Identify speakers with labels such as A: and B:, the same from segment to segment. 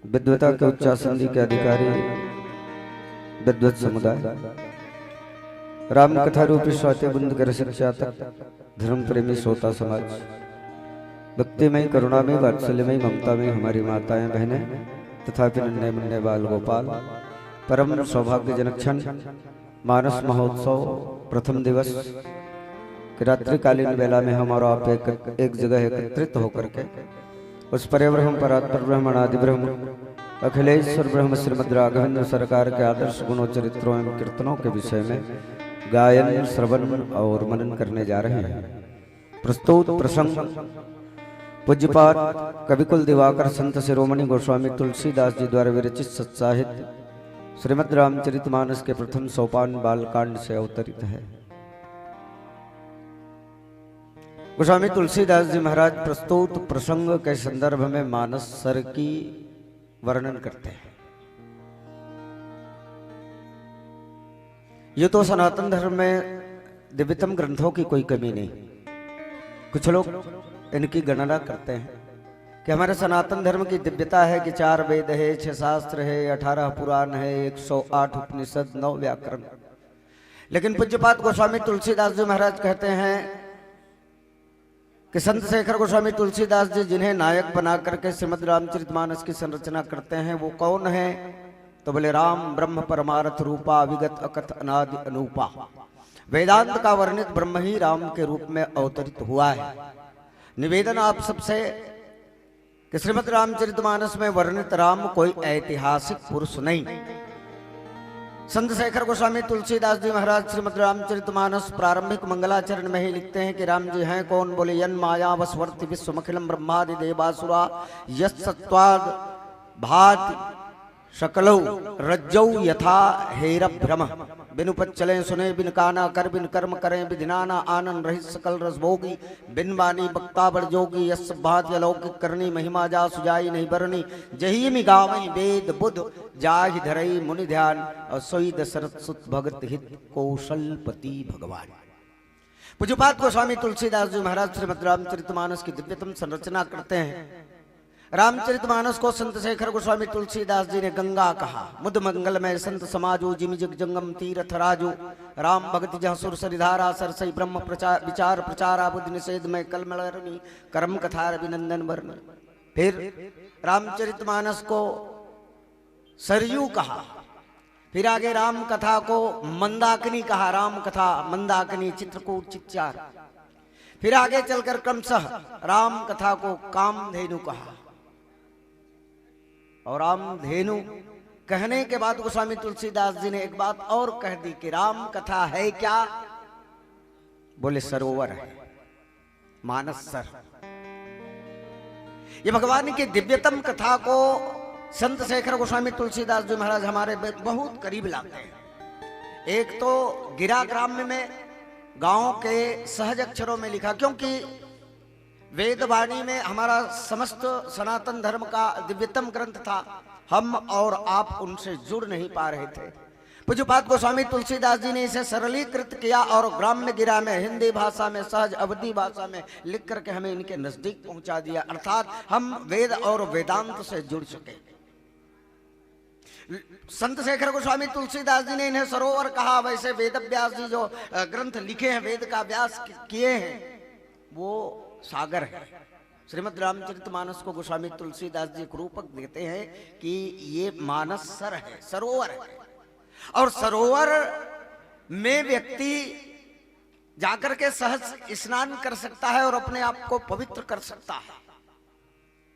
A: विद्वता के उच्चासंधि के अधिकारी विद्वत समुदाय, राम कथा रूपी स्वाति बुंद कर शिक्षा तक धर्म प्रेमी श्रोता समाज, भक्तिमय करुणामय वात्सल्यमय ममता में हमारी माताएं बहनें तथा नन्हे मुन्ने बाल गोपाल, परम सौभाग्यजनक क्षण मानस महोत्सव प्रथम दिवस कि रात्रिकालीन वेला में हम और आप एक जगह एकत्रित होकर के उस परब्रह्म परात्पर ब्रह्मण आदि ब्रह्म अखिलेश्वर ब्रह्म श्रीमद् राघवेंद्र सरकार के आदर्श गुणों चरित्रों एवं कीर्तनों के विषय में गायन श्रवण और मनन करने जा रहे हैं। प्रस्तुत प्रसंग पूज्यपाद कविकुल दिवाकर संत शिरोमणि गोस्वामी तुलसीदास जी द्वारा विरचित सत्साहित्य श्रीमद् रामचरितमानस के प्रथम सोपान बालकांड से अवतरित है। गोस्वामी तुलसीदास जी महाराज प्रस्तुत प्रसंग के संदर्भ में मानस सर की वर्णन करते हैं। ये तो सनातन धर्म में दिव्यतम ग्रंथों की कोई कमी नहीं। कुछ लोग इनकी गणना करते हैं कि हमारे सनातन धर्म की दिव्यता है कि 4 वेद है, 6 शास्त्र है, 18 पुराण है, 108 उपनिषद, 9 व्याकरण। लेकिन पूज्यपाद गोस्वामी तुलसीदास जी महाराज कहते हैं कि संत शेखर गोस्वामी तुलसीदास जी जिन्हें नायक बना करके श्रीमद् रामचरितमानस की संरचना करते हैं वो कौन है? तो बोले राम ब्रह्म परमार्थ रूपा विगत अकथ अनादि अनूपा। वेदांत का वर्णित ब्रह्म ही राम के रूप में अवतरित हुआ है। निवेदन आप सबसे कि श्रीमद् रामचरितमानस में वर्णित राम कोई ऐतिहासिक पुरुष नहीं। संत शेखर गोस्वामी तुलसीदास जी महाराज श्रीमद् रामचरितमानस प्रारंभिक मंगलाचरण में ही लिखते हैं कि राम जी हैं कौन? बोले यन माया वसवर्ति विश्वमखिलम ब्रह्मादि देवासुरा यत्सत्वाद भाति शकलौ रज्जौ यथा हेर भ्रम। बिनु पच्चले सुने बिन काना कर बिन कर्म करें विधिनाना आनंद रहित सकल रसभोगी बिन बानी बक्ता बड़ जोगी यस भात अलौकिक करनी महिमा जा सुजाई नहीं बरनी जही मि गावई वेद बुध जाहि धरई मुनि ध्यान और सोई दशरथ सुत भगत हित कौशलपति भगवान। पूज्यपाद गोस्वामी तुलसीदास जी महाराज श्रीमद् रामचरितमानस की दिव्यतम संरचना करते हैं। रामचरितमानस को संत शेखर गोस्वामी तुलसीदास जी ने गंगा कहा। मुद मंगल में संत समाजो जिमि जग जंगम तीर्थ राजो राम भगति जह सुर सरिधारा सरसई ब्रह्म प्रचार विचार प्रचारा बुद्धि निषेध में कलमलरनी कर्म कथा अभिनंदन वर्ण। फिर रामचरितमानस को सरयू कहा। फिर आगे राम कथा को मंदाकिनी कहा। राम कथा मंदाकिनी चित्रकूट चिच्चार। फिर आगे चलकर क्रमशः राम कथा को कामधेनु कहा। और रामधेनु कहने के बाद गोस्वामी तुलसीदास जी ने एक बात और कह दी कि राम कथा है क्या? बोले सरोवर है, मानस सर। ये भगवान की दिव्यतम कथा को संत शेखर गोस्वामी तुलसीदास जी महाराज हमारे बहुत करीब लाते हैं। एक तो गिरा ग्राम्य में गांव के सहज अक्षरों में लिखा, क्योंकि वेदवाणी में हमारा समस्त सनातन धर्म का दिव्यतम ग्रंथ था। हम और आप उनसे जुड़ नहीं पा रहे थे। पूज्यपाद गोस्वामी तुलसीदास जी ने इसे सरलीकृत किया और ग्राम्य गिरा में हिंदी भाषा में सहज अवधी भाषा में लिख करके हमें इनके नजदीक पहुंचा दिया, अर्थात हम वेद और वेदांत से जुड़ सके। संत शेखर गोस्वामी तुलसीदास जी ने इन्हें सरोवर कहा। वैसे वेद व्यास जी जो ग्रंथ लिखे हैं, वेद का व्यास किए हैं, वो सागर है। श्रीमद् रामचरितमानस को गोस्वामी तुलसीदास जी एक रूपक देते हैं कि ये मानस सर है, सरोवर है। और सरोवर में व्यक्ति जाकर के सहज स्नान कर सकता है और अपने आप को पवित्र कर सकता है।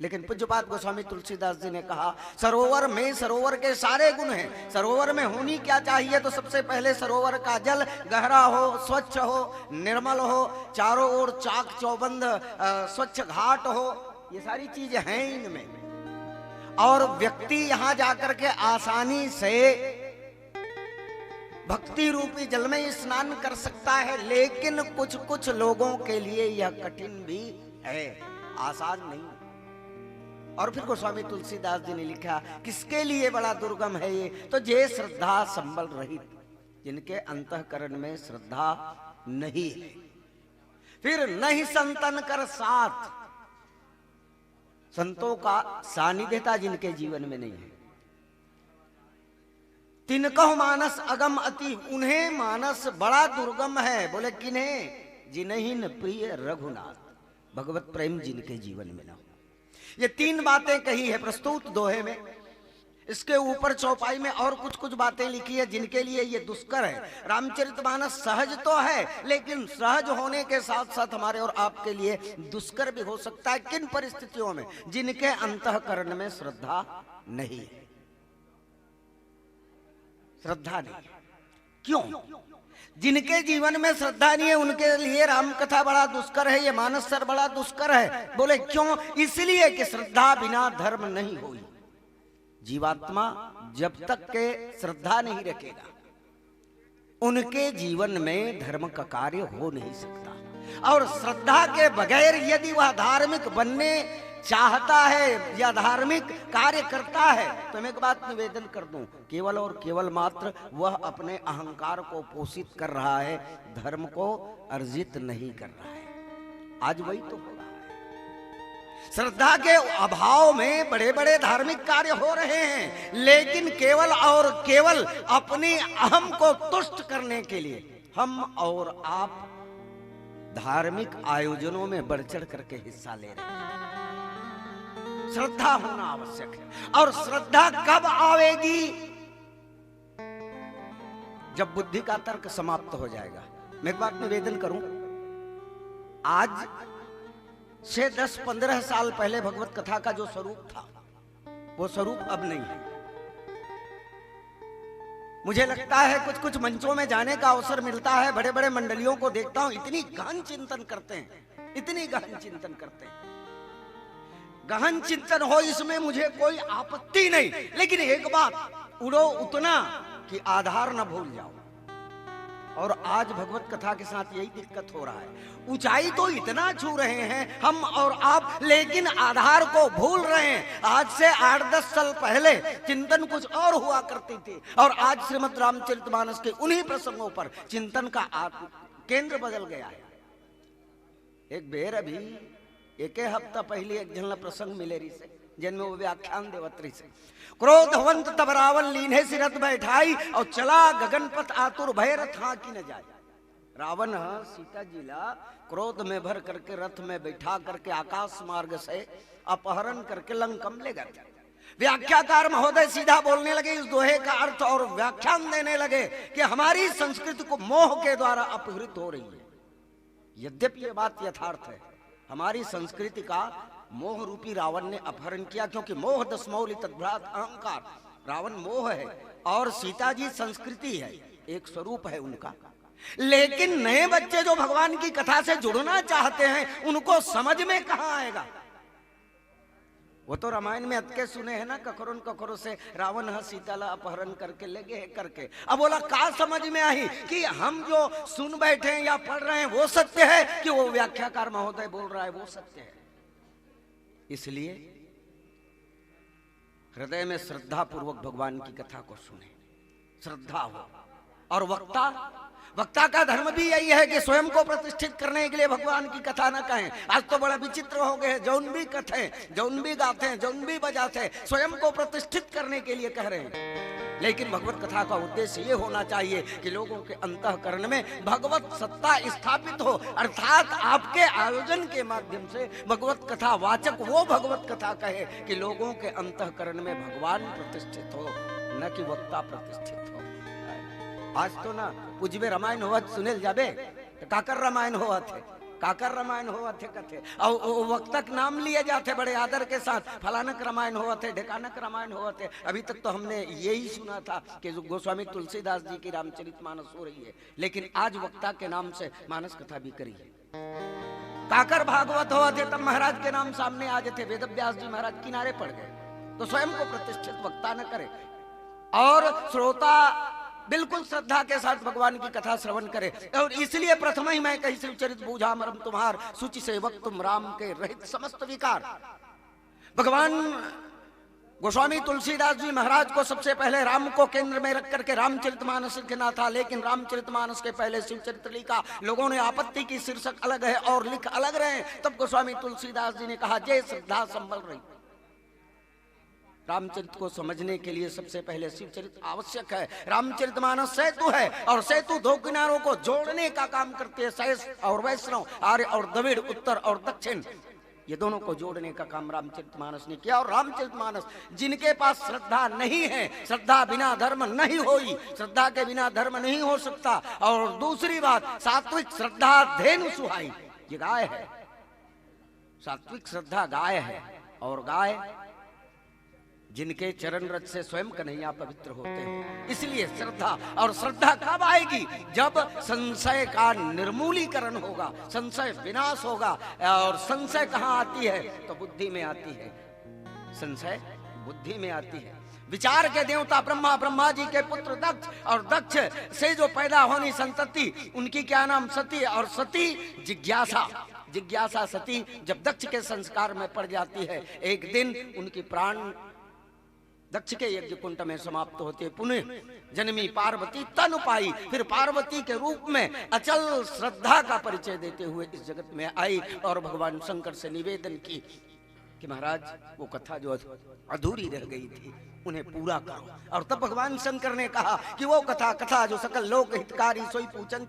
A: लेकिन पूज्यपाद गोस्वामी तुलसीदास जी ने कहा सरोवर में सरोवर के सारे गुण हैं। सरोवर में होनी क्या चाहिए? तो सबसे पहले सरोवर का जल गहरा हो, स्वच्छ हो, निर्मल हो, चारों ओर चाक चौबंद स्वच्छ घाट हो, ये सारी चीजें हैं इनमें। और व्यक्ति यहां जाकर के आसानी से भक्ति रूपी जल में स्नान कर सकता है। लेकिन कुछ कुछ लोगों के लिए यह कठिन भी है, आसान नहीं। और फिर गोस्वामी तुलसीदास जी ने लिखा किसके लिए बड़ा दुर्गम है ये? तो जे श्रद्धा संबल रहित, जिनके अंतःकरण में श्रद्धा नहीं है। फिर नहीं संतन कर साथ, संतों का सानिध्यता जिनके जीवन में नहीं है। तिनकह मानस अगम अति, उन्हें मानस बड़ा दुर्गम है। बोले किन्हें? जिन्हिन प्रिय रघुनाथ, भगवत प्रेम जिनके जीवन में ना हो। ये तीन बातें कही है प्रस्तुत दोहे में। इसके ऊपर चौपाई में और कुछ कुछ बातें लिखी है जिनके लिए ये दुष्कर है। रामचरितमानस सहज तो है, लेकिन सहज होने के साथ साथ हमारे और आपके लिए दुष्कर भी हो सकता है। किन परिस्थितियों में? जिनके अंतःकरण में श्रद्धा नहीं है। श्रद्धा नहीं है। क्यों? जिनके जीवन में श्रद्धा नहीं है उनके लिए राम कथा बड़ा दुष्कर है, ये मानस सर बड़ा दुष्कर है। बोले क्यों? इसलिए कि श्रद्धा बिना धर्म नहीं हुई। जीवात्मा जब तक के श्रद्धा नहीं रखेगा उनके जीवन में धर्म का कार्य हो नहीं सकता। और श्रद्धा के बगैर यदि वह धार्मिक बनने चाहता है या धार्मिक कार्य करता है तो मैं एक बात निवेदन कर दूं, केवल और केवल मात्र वह अपने अहंकार को पोषित कर रहा है, धर्म को अर्जित नहीं कर रहा है। आज वही तो हो रहा है। श्रद्धा के अभाव में बड़े बड़े धार्मिक कार्य हो रहे हैं, लेकिन केवल और केवल अपने अहम को तुष्ट करने के लिए हम और आप धार्मिक आयोजनों में बढ़ चढ़ करके हिस्सा ले रहे हैं। श्रद्धा होना आवश्यक है। और श्रद्धा कब आवेगी? जब बुद्धि का तर्क समाप्त हो जाएगा। मैं एक बात निवेदन करूं, आज से 10-15 साल पहले भगवत कथा का जो स्वरूप था वो स्वरूप अब नहीं है। मुझे लगता है कुछ कुछ मंचों में जाने का अवसर मिलता है, बड़े बड़े मंडलियों को देखता हूं, इतनी गहन चिंतन करते हैं, इतनी गहन चिंतन करते हैं। गहन चिंतन हो इसमें मुझे कोई आपत्ति नहीं, लेकिन एक बात, उड़ो उतना कि आधार न भूल जाओ। और आज भगवत कथा के साथ यही दिक्कत हो रहा है। ऊंचाई तो इतना छू रहे हैं हम और आप, लेकिन आधार को भूल रहे हैं। आज से 8-10 साल पहले चिंतन कुछ और हुआ करती थी, और आज श्रीमद् रामचरितमानस के उन्हीं प्रसंगों पर चिंतन का केंद्र बदल गया है। एक बेर अभी एक हफ्ता पहले एक जन प्रसंग मिलेरी से जिनमें वो व्याख्यान देवत्री से, क्रोधवंत तब रावण लीन्हे सिरत बैठाई और चला गगनपथ आतुर भय रथ की न जाए। रावण सीता जी ला क्रोध में भर करके रथ में बैठा करके आकाश मार्ग से अपहरण करके लंकम ले गए। व्याख्याकार महोदय सीधा बोलने लगे इस दोहे का अर्थ और व्याख्यान देने लगे कि हमारी संस्कृति को मोह के द्वारा अपहृत हो रही है। यद्यपि ये बात यथार्थ है, हमारी संस्कृति का मोह रूपी रावण ने अपहरण किया, क्योंकि मोह दशमौलि तद्भ्रात अहंकार। रावण मोह है और सीता जी संस्कृति है, एक स्वरूप है उनका। लेकिन नए बच्चे जो भगवान की कथा से जुड़ना चाहते हैं उनको समझ में कहां आएगा? वो तो रामायण में अतके सुने हैं ना, कखरों कखरों से रावण सीता ला अपहरण करके ले गए करके। अब बोला का समझ में आई कि हम जो सुन बैठे हैं या पढ़ रहे हैं वो सत्य है कि वो व्याख्याकार महोदय बोल रहा है वो सत्य है? इसलिए हृदय में श्रद्धा पूर्वक भगवान की कथा को सुने, श्रद्धा हो। और वक्ता का धर्म भी यही है कि स्वयं को प्रतिष्ठित करने के लिए भगवान की कथा न कहें। आज तो बड़ा विचित्र हो गए, जौन भी कथें, जौन भी गाते हैं, जौन भी बजाते हैं, स्वयं को प्रतिष्ठित करने के लिए कह रहे हैं। लेकिन भगवत कथा का उद्देश्य ये होना चाहिए कि लोगों के अंतःकरण में भगवत सत्ता स्थापित हो, अर्थात आपके आयोजन के माध्यम से भगवत कथा वाचक वो भगवत कथा कहे कि लोगों के अंतःकरण में भगवान प्रतिष्ठित हो, न कि वक्ता प्रतिष्ठित हो। आज तो ना पूजबे रामायण होवा सुनेल जाबे तो काकर रामायण होवा थे, काकर रामायण होवा थे कथे, और वक्तक नाम लिए जाते बड़े आदर के साथ, फलानक रामायण होवा थे, ढेकानक रामायण होवा थे। अभी तक तो हमने यही सुना था कि गोस्वामी तुलसीदास जी की रामचरितमानस हो रही है, लेकिन आज वक्ता के नाम से मानस कथा भी करी है। काकर भागवत होवा थे तब महाराज के नाम सामने आ जाते, वेद व्यास जी महाराज किनारे पड़ गए। तो स्वयं को प्रतिष्ठित वक्ता न करे और श्रोता बिल्कुल श्रद्धा के साथ भगवान की कथा श्रवण करे। और इसलिए प्रथम ही मैं कही शिवचरित बूझा मरम तुम्हार, सूचि सेवक तुम राम के रहित समस्त विकार। भगवान गोस्वामी तुलसीदास जी महाराज को सबसे पहले राम को केंद्र में रख करके रामचरितमानस लिखना था, लेकिन रामचरितमानस के पहले शिवचरित्र लिखा। लोगों ने आपत्ति की, शीर्षक अलग है और लिख अलग रहे। तब गोस्वामी तुलसीदास जी ने कहा, जय श्रद्धा संभल रही। रामचरित को समझने के लिए सबसे पहले शिवचरित आवश्यक है। रामचरितमानस सेतु है और सेतु दो किनारों को जोड़ने का काम करती है। शैष और वैष्णव, आर्य और द्रविड़, उत्तर और दक्षिण, ये दोनों को जोड़ने का काम रामचरितमानस ने किया। और रामचरितमानस जिनके पास श्रद्धा नहीं है, श्रद्धा बिना धर्म नहीं होई, श्रद्धा के बिना धर्म नहीं हो सकता। और दूसरी बात, सात्विक श्रद्धा धेनु सुहाई, ये गाय है। सात्विक श्रद्धा गाय है और गाय जिनके चरण रज से स्वयं कन्हैया पवित्र होते हैं। इसलिए श्रद्धा, और श्रद्धा कब आएगी? जब संशय का निर्मूलीकरण होगा, संशय विनाश होगा। और संशय कहाँ आती है? तो बुद्धि में आती है। संशय बुद्धि में आती है। विचार के देवता ब्रह्मा, ब्रह्मा जी के पुत्र दक्ष, और दक्ष से जो पैदा होनी संतति, उनकी क्या नाम? सती। और सती जिज्ञासा, जिज्ञासा सती जब दक्ष के संस्कार में पड़ जाती है, एक दिन उनकी प्राण दक्ष के यज्ञ कुंड में समाप्त होते। पुनः जन्मी पार्वती तन पाई, फिर पार्वती के रूप में अचल श्रद्धा का परिचय देते हुए इस जगत में आई और भगवान शंकर से निवेदन की कि महाराज वो कथा जो अधूरी रह गई थी उन्हें पूरा करो। और तब भगवान शंकर ने कहा कि वो कथा जो सकल लोक हितकारी सोई पूछन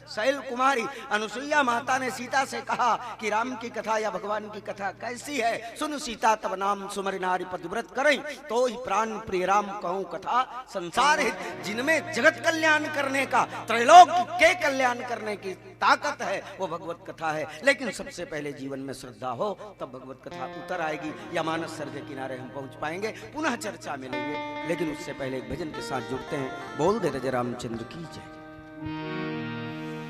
A: शैल कुमारी। अनुसुईया माता ने सीता से कहा कि राम की कथा या भगवान की कथा कैसी है? सुन सीता तब नाम सुमरि नारी पतिव्रत करें, तो ही प्राण प्रिय राम कहूं कथा संसार हित। जिनमें जगत कल्याण करने का, त्रैलोक के कल्याण करने की ताकत है, वो भगवत कथा है। लेकिन सबसे पहले जीवन में श्रद्धा हो, तब भगवत कथा उतर आएगी या मानस सर के किनारे हम पहुंच पाएंगे। पुनः चर्चा मिलेंगे, लेकिन उससे पहले एक भजन के साथ जुड़ते हैं। बोल दे रजे रामचंद्र की जय।